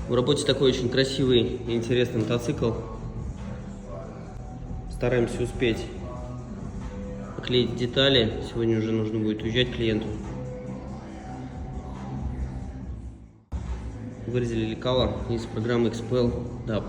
В работе такой очень красивый и интересный мотоцикл. Стараемся успеть поклеить детали. Сегодня уже нужно будет уезжать клиенту. Вырезали лекала из программы XPL DAP.